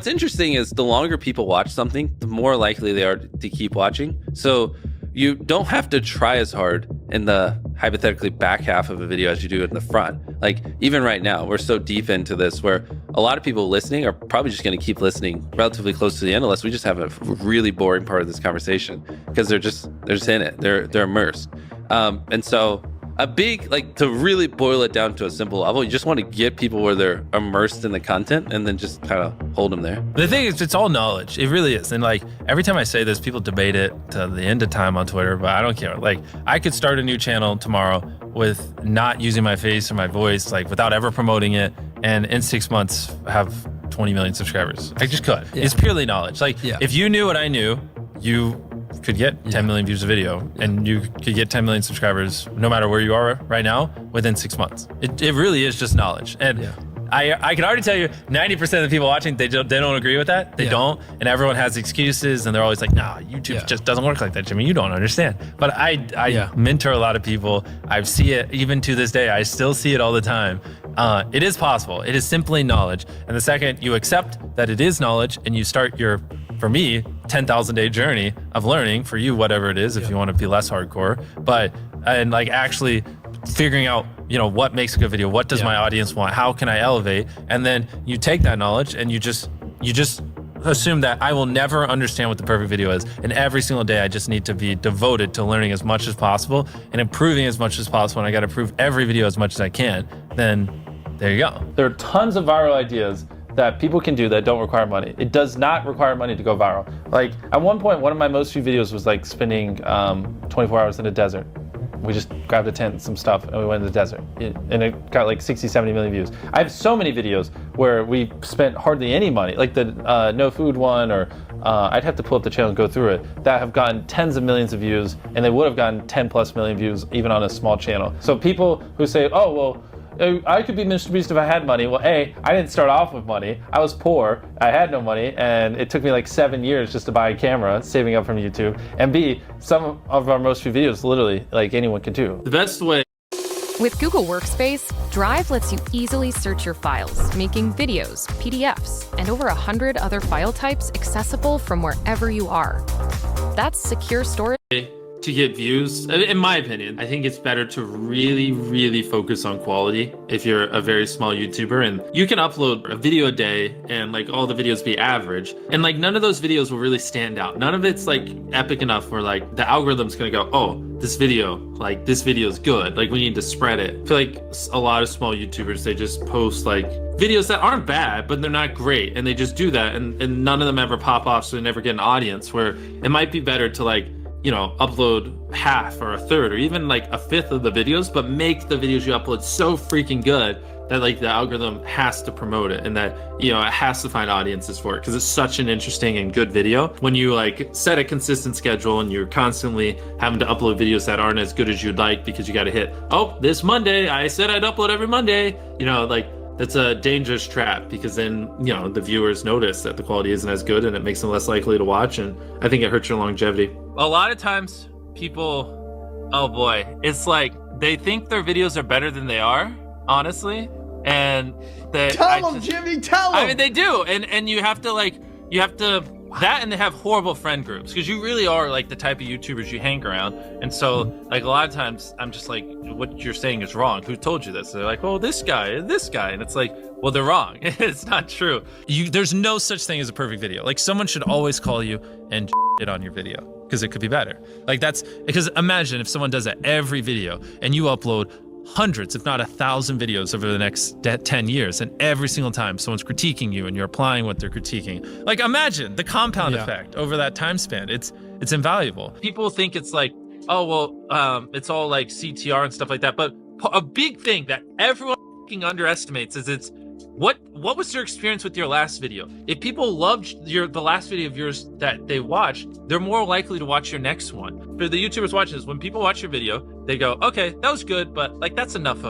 What's interesting is the longer people watch something, the more likely they are to keep watching. So you don't have to try as hard in the hypothetically back half of a video as you do in the front. Like even right now, we're so deep into this where a lot of people listening are probably just going to keep listening relatively close to the end unless we just have a really boring part of this conversation because they're just in it. They're immersed. And so a big, like, to really boil it down to a simple level, you just want to get people where they're immersed in the content and then just kind of hold them there. The thing is, it's all knowledge. It really is. And like every time I say this, people debate it to the end of time on Twitter, but I don't care. Like I could start a new channel tomorrow with not using my face or my voice, like without ever promoting it. And in 6 months have 20 million subscribers. I just could. Yeah. It's purely knowledge. Like if you knew what I knew, you could get 10 million views a video and you could get 10 million subscribers no matter where you are right now within 6 months. It really is just knowledge. And I can already tell you 90% of the people watching, they don't agree with that. They don't. And everyone has excuses and they're always like, nah, YouTube just doesn't work like that, Jimmy. You don't understand. But I mentor a lot of people. I see it even to this day. I still see it all the time. It is possible. It is simply knowledge. And the second you accept that it is knowledge and you start your, for me, 10,000 day journey of learning, for you, whatever it is, if you want to be less hardcore, and like actually figuring out, you know, what makes a good video, what does my audience want, how can I elevate, and then you take that knowledge and you just assume that I will never understand what the perfect video is, and every single day I just need to be devoted to learning as much as possible and improving as much as possible, and I got to improve every video as much as I can. Then there you go. There are tons of viral ideas that people can do that don't require money. It does not require money to go viral. Like at one point, one of my most viewed videos was like spending 24 hours in a desert. We just grabbed a tent and some stuff and we went in the desert. And it got like 60, 70 million views. I have so many videos where we spent hardly any money, like the no food one, or I'd have to pull up the channel and go through it, that have gotten tens of millions of views, and they would have gotten 10 plus million views even on a small channel. So people who say, oh, well, I could be MrBeast if I had money. Well, A, I didn't start off with money. I was poor, I had no money, and it took me like 7 years just to buy a camera, saving up from YouTube. And B, some of our most viewed videos, literally, like anyone can do. The best way. With Google Workspace, Drive lets you easily search your files, making videos, PDFs, and over 100 other file types accessible from wherever you are. That's secure storage. To get views, in my opinion, I think it's better to really focus on quality if you're a very small YouTuber, and you can upload a video a day and like all the videos be average, and like none of those videos will really stand out. None of it's like epic enough where like the algorithm's gonna go, oh, this video is good, like we need to spread it. I feel like a lot of small YouTubers, they just post like videos that aren't bad, but they're not great, and they just do that, and none of them ever pop off, so they never get an audience. Where it might be better to like, you know, upload half or a third or even like a fifth of the videos, but make the videos you upload so freaking good that like the algorithm has to promote it, and that, you know, it has to find audiences for it, because it's such an interesting and good video. When you like set a consistent schedule and you're constantly having to upload videos that aren't as good as you'd like because you got to hit, oh, this Monday I said I'd upload every Monday, you know, like that's a dangerous trap, because then, you know, the viewers notice that the quality isn't as good and it makes them less likely to watch, and I think it hurts your longevity. A lot of times people, oh boy, it's like they think their videos are better than they are, honestly, and they tell them, Jimmy, tell them. I mean, they do, and you have to that, and they have horrible friend groups, because you really are like the type of YouTubers you hang around, and so like a lot of times I'm just like, what you're saying is wrong. Who told you this? They're like, well, this guy, and it's like, well, they're wrong. It's not true. There's no such thing as a perfect video. Like someone should always call you and it on your video, because it could be better. Like that's because imagine if someone does that every video and you upload hundreds, if not 1,000 videos over the next 10 years, and every single time someone's critiquing you and you're applying what they're critiquing. Like imagine the compound effect over that time span. It's invaluable. People think it's like, oh, well, it's all like CTR and stuff like that. But a big thing that everyone underestimates is it's what was your experience with your last video? If people loved the last video of yours that they watched, they're more likely to watch your next one. For the YouTubers watching this, when people watch your video, they go, okay, that was good, but like that's enough of